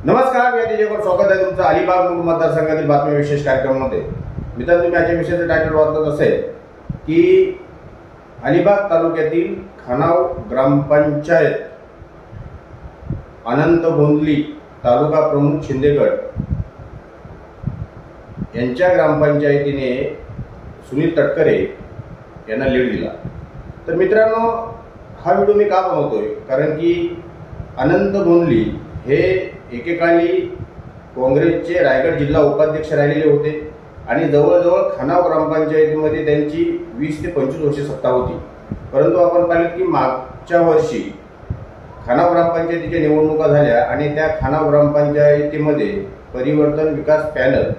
नमस्कार, मी अतिशय स्वागत आहे तुमचं अलिबाग मतदारसंघातील बातमी विशेष कार्यक्रमामध्ये। मित्रांनो, तुम्ही आजच्या विषयाचं टायटल वाचत असेल की अलिबाग तालुक्यातील खानाव ग्रामपंचायत अनंत गोंदली तालुका प्रमुख शिंदेगड यांच्या ग्रामपंचायतीने सुनील तटकरे यांना लीड दिला। तर मित्रांनो, हा व्हिडिओ मी का बनवतोय, कारण की अनंत गोंदली हे एकेकाळी काँग्रेसचे रायगड जिल्हा उपाध्यक्ष राहिलेले होते आणि जवळजवळ खानाव ग्रामपंचायतीमध्ये त्यांची 20 ते 25 वर्षे सत्ता होती। परंतु आपण पाहिलं की मागच्या वर्षी खानाव ग्रामपंचायतीच्या निवडणुका झाल्या आणि त्या खानाव ग्रामपंचायतीमध्ये परिवर्तन विकास पॅनल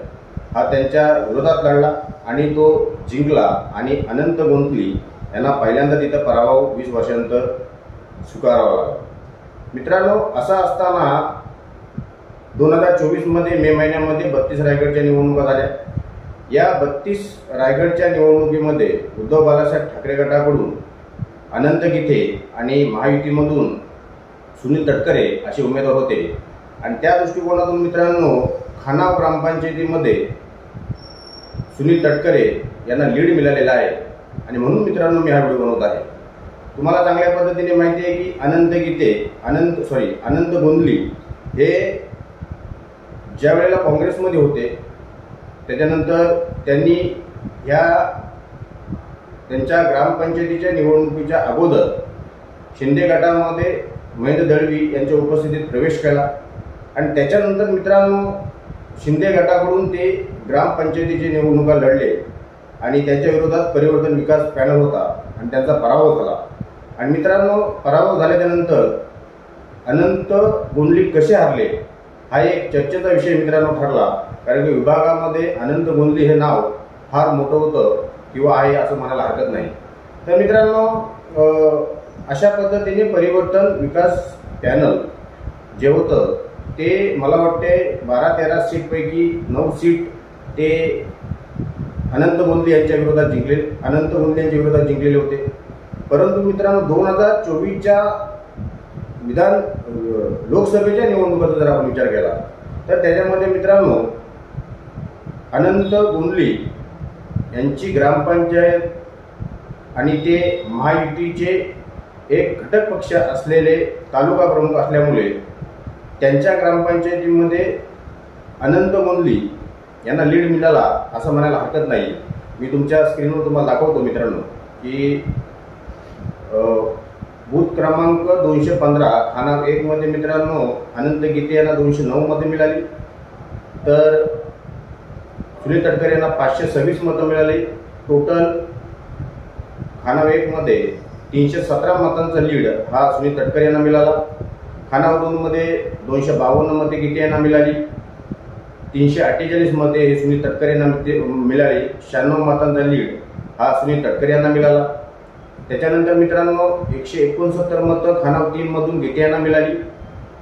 हा त्यांच्या विरोधात लढला आणि तो जिंकला आणि अनंत गोंदली यांना पहिल्यांदा तिथं पराभव 20 वर्षांनंतर स्वीकारावा लागला। मित्रांनो, असं असताना 2024 मध्ये मे महिन्यामध्ये 32 रायगडच्या निवडणुका झाल्या। या 32 रायगडच्या निवडणुकीमध्ये उद्धव बाळासाहेब ठाकरे गटाकडून अनंत गीते आणि महायुतीमधून सुनील तटकरे असे उमेदवार होते आणि त्या दृष्टिकोनातून मित्रांनो खानाव ग्रामपंचायतीमध्ये सुनील तटकरे यांना लीड मिळालेला आहे आणि म्हणून मित्रांनो मी हा व्हिडिओ बनवत आहे। तुम्हाला चांगल्या पद्धतीने माहिती आहे की अनंत गोंदली हे ज्या वेळेला काँग्रेसमध्ये होते त्याच्यानंतर त्यांनी त्यांच्या ग्रामपंचायतीच्या निवडणुकीच्या अगोदर शिंदे गटामध्ये महेंद्र दळवी यांच्या उपस्थितीत प्रवेश केला आणि त्याच्यानंतर मित्रांनो शिंदे गटाकडून ते ग्रामपंचायतीची निवडणुका लढले आणि त्यांच्या विरोधात परिवर्तन विकास पॅनल होता आणि त्यांचा पराभव झाला। आणि मित्रांनो, पराभव झाल्यानंतर अनंत गोंदली कसे हारले हा एक चर्चेचा विषय मित्रांनो ठरला, कारण की विभागामध्ये अनंत गोंदली हे नाव फार मोठं होतं किंवा आहे असं म्हणायला हरकत नाही। तर मित्रांनो, अशा पद्धतीने परिवर्तन विकास पॅनल जे होतं ते मला वाटते 12-13 सीटपैकी 9 सीट ते अनंत गोंदली यांच्या विरोधात जिंकलेले होते। परंतु मित्रांनो 2024च्या लोकसभेच्या निवडणुकीचा जर आपण विचार केला तर त्याच्यामध्ये मित्रांनो अनंत गोंदली यांची ग्रामपंचायत आणि ते महायुतीचे एक घटक पक्ष असलेले तालुका प्रमुख असल्यामुळे त्यांच्या ग्रामपंचायतीमध्ये अनंत गोंदली यांना लीड मिळाला असं म्हणायला हरकत नाही। मी तुमच्या स्क्रीनवर तुम्हाला दाखवतो मित्रांनो की बूथ क्रमांक 215 खानाव 1 मध्ये मित्रांनो अनंत गीते यांना 209 मध्ये मिळाली, तर सुनील तटकरे यांना 526 मतं मिळाली। टोटल खानाव 1 मध्ये 317 मतांचा लीड हा सुनील तटकरे यांना मिळाला। खानाव 2 मध्ये 252 मते गीते यांना मिळाली, 348 मते हे सुनील तटकरे यांना मिळाली। 96 मतांचा लीड हा सुनील तटकरे यांना मिळाला। त्याच्यानंतर मित्रांनो 169 मतं खानाव 3 मधून गीते यांना मिळाली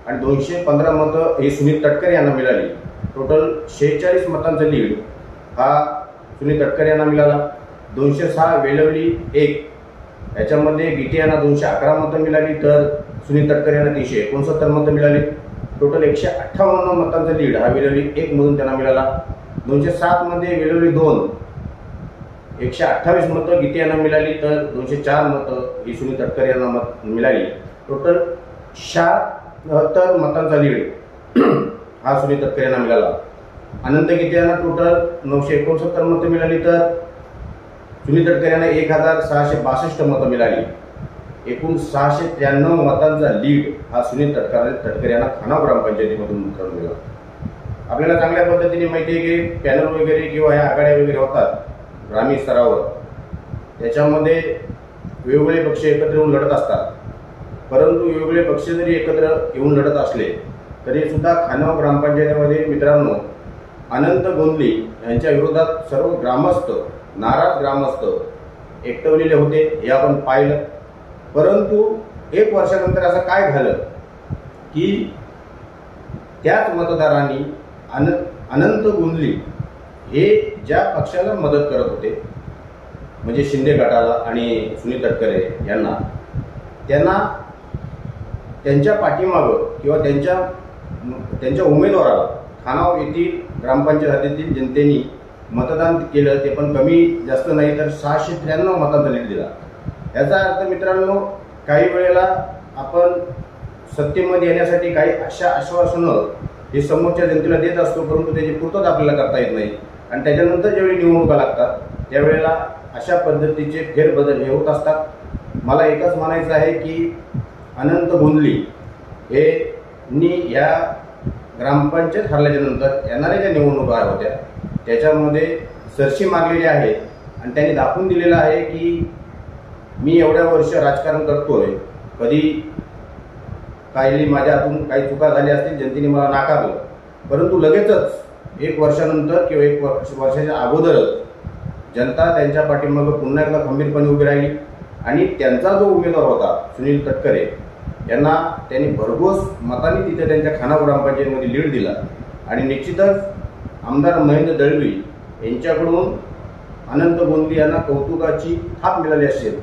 आणि 215 मतं हे सुनील तटकरे यांना मिळाली। टोटल 46 मतांचा लीड हा सुनील तटकरे यांना मिळाला। 206 वेलवली 1 याच्यामध्ये गीते यांना 211 मतं मिळाली, तर सुनील तटकरे यांना 369 मतं मिळाली। टोटल 158 मतांचा लीड हा वेलवली 1 मधून त्यांना मिळाला। 207 मध्ये वेलवली 2 128 मतं गीते यांना मिळाली, तर 204 मतं ही सुनील तटकरे यांना मिळाली। टोटल 76 मतांचा लीड हा सुनील तटकरे यांना मिळाला। अनंत गीते यांना टोटल 969 मतं मिळाली, तर सुनील तटकरे यांना 1662 मतं मिळाली। एकूण 693 मतांचा लीड हा सुनील तटकरे यांना खानाव ग्रामपंचायतीमधून मिळाला। आपल्याला चांगल्या पद्धतीने माहिती आहे की पॅनल वगैरे किंवा ह्या आघाड्या वगैरे होतात ग्रामीण स्तरावर, त्याच्यामध्ये वेगवेगळे पक्ष एकत्र येऊन लढत असतात। परंतु वेगवेगळे पक्ष जरी एकत्र येऊन लढत असले तरी सुद्धा खानाव ग्रामपंचायतीमध्ये मित्रांनो अनंत गोंदली यांच्या विरोधात सर्व नाराज ग्रामस्थ एकटवलेले होते, हे आपण पाहिलं। परंतु 1 वर्षानंतर असं काय झालं की त्याच मतदारांनी अनंत गोंदली हे ज्या पक्षाला मदत करत होते म्हणजे शिंदे गटाला आणि सुनील तटकरे यांना त्यांच्या पाठीमागं किंवा त्यांच्या त्यांच्या उमेदवाराला खानाव येथील ग्रामपंचायत हद्दीतील जनतेने मतदान केलं, ते पण कमी जास्त नाही तर 693 मतांचा लीड दिला। याचा अर्थ मित्रांनो, काही वेळेला आपण सत्तेमध्ये येण्यासाठी काही अशा आश्वासनं हे समोरच्या जनतेला देत असतो, परंतु त्याची पूर्तता आपल्याला करता येत नाही आणि त्याच्यानंतर ज्यावेळी निवडणुका लागतात त्यावेळेला अशा पद्धतीचे फेरबदल हे होत असतात। मला एकच म्हणायचं आहे की अनंत गोंधली हे ह्या ग्रामपंचायत हरल्याच्या नंतर येणाऱ्या ज्या निवडणुका होत्या त्याच्यामध्ये सरशी मारलेली आहे आणि त्यांनी दाखवून दिलेलं आहे की मी एवढ्या वर्ष राजकारण करतोय, कधी काही माझ्या हातून काही चुका झाल्या असतील, जनतेने मला नाकारलं, परंतु लगेचच 1 वर्षानंतर किंवा 1 वर्षाच्या अगोदरच जनता त्यांच्या पाठीमागे पुन्हा एकदा खंबीरपणे उभी राहिली आणि त्यांचा जो उमेदवार होता सुनील तटकरे यांना त्यांनी भरघोस मतांनी तिथे त्यांच्या खानाव ग्रामपंचायतीमध्ये लीड दिला आणि निश्चितच आमदार महेंद्र दळवी यांच्याकडून अनंत गोंधली यांना कौतुकाची थाप मिळाली असेल।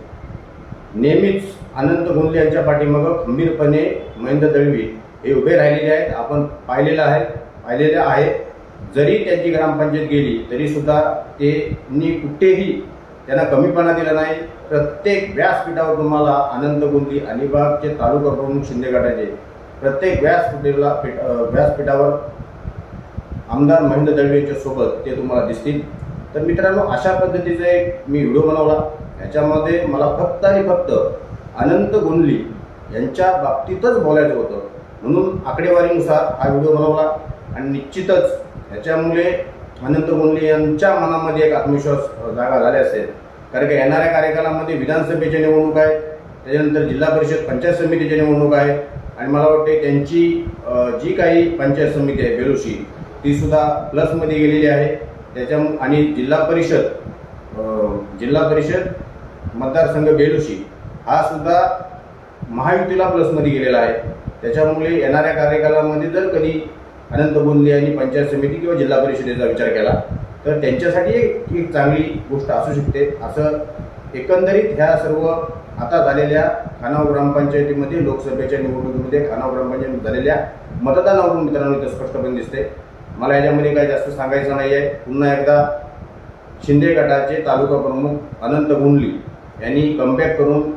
नेहमीच अनंत गोंधली यांच्या पाठीमागे खंबीरपणे महेंद्र दळवी हे उभे राहिलेले आहेत, आपण पाहिलेले आहे। जरी त्यांची ग्रामपंचायत गेली तरी सुद्धा त्यांनी कुठेही त्यांना कमीपणा दिला नाही। प्रत्येक व्यासपीठावर तुम्हाला अनंत गोंधली अलिबागचे तालुका प्रमुख शिंदे गटाचे प्रत्येक व्यासपीठावर आमदार महेंद्र दळवी यांच्या सोबत ते तुम्हाला दिसतील। तर मित्रांनो, अशा पद्धतीचा एक मी व्हिडिओ बनवला, याच्यामध्ये मला फक्त आणि फक्त अनंत गोंधली यांच्या बाबतीतच बोलायचं होतं, म्हणून आकडेवारीनुसार हा व्हिडिओ बनवला आणि निश्चितच याच्यामुळे अनंत गोंधली यांच्या मनामध्ये एक आत्मविश्वास जागा झाले असेल, कारण की येणाऱ्या कार्यकालामध्ये विधानसभेच्या निवडणूक आहे, त्याच्यानंतर जिल्हा परिषद पंचायत समितीच्या निवडणूक आहे आणि मला वाटते त्यांची जी काही पंचायत समिती आहे बेलुशी ती सुद्धा प्लसमध्ये गेलेली आहे। त्याच्या आणि जिल्हा परिषद मतदारसंघ बेलुशी हा सुद्धा महायुतीला प्लसमध्ये गेलेला आहे। त्याच्यामुळे येणाऱ्या कार्यकालामध्ये जर कधी अनंत गोंधली यांनी पंचायत समिती किंवा जिल्हा परिषदेचा विचार केला तर त्यांच्यासाठी एक चांगली गोष्ट असू शकते। असं एकंदरीत ह्या सर्व आता झालेल्या खानाव ग्रामपंचायतीमध्ये लोकसभेच्या निवडणुकीमध्ये खानाव ग्रामपंचायत झालेल्या मतदानावरून मित्रांनो इथं स्पष्टपणे दिसते। मला याच्यामध्ये काही जास्त सांगायचं नाही आहे। पुन्हा एकदा शिंदे गटाचे तालुका प्रमुख अनंत गोंधली यांनी कमबॅक करून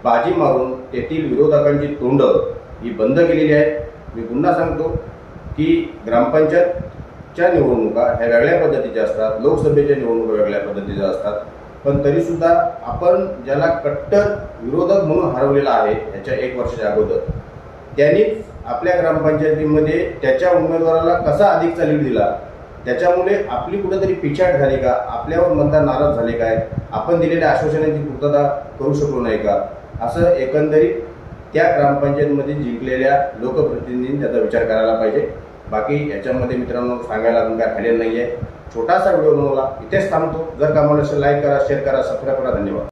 बाजी मारून तेथील विरोधकांची तोंड ही बंद केलेली आहे। मी पुन्हा सांगतो की ग्रामपंचायतच्या निवडणुका ह्या वेगळ्या पद्धतीच्या असतात, लोकसभेच्या निवडणुका वेगळ्या पद्धतीच्या असतात, पण तरीसुद्धा आपण ज्याला कट्टर विरोधक म्हणून हरवलेला आहे याच्या 1 वर्षाच्या अगोदर त्यांनीच आपल्या ग्रामपंचायतीमध्ये त्याच्या उमेदवाराला कसा अधिकचा लीड दिला, त्याच्यामुळे आपली कुठेतरी पिछाड झाली का, आपल्यावर मतदार नाराज झाले काय, आपण दिलेल्या आश्वासनांची पूर्तता करू शकलो नाही का, असं एकंदरीत त्या ग्रामपंचायतीमध्ये जिंकलेल्या लोकप्रतिनिधींनी त्याचा विचार करायला पाहिजे। बाकी याच्यामध्ये मित्रांनो सांगायला अजून काय राहिलेलं नाही आहे। छोटासा व्हिडिओ बनवला, इथेच थांबतो। जर का मला लाईक करा, शेअर करा, सबस्क्राईब करा। धन्यवाद।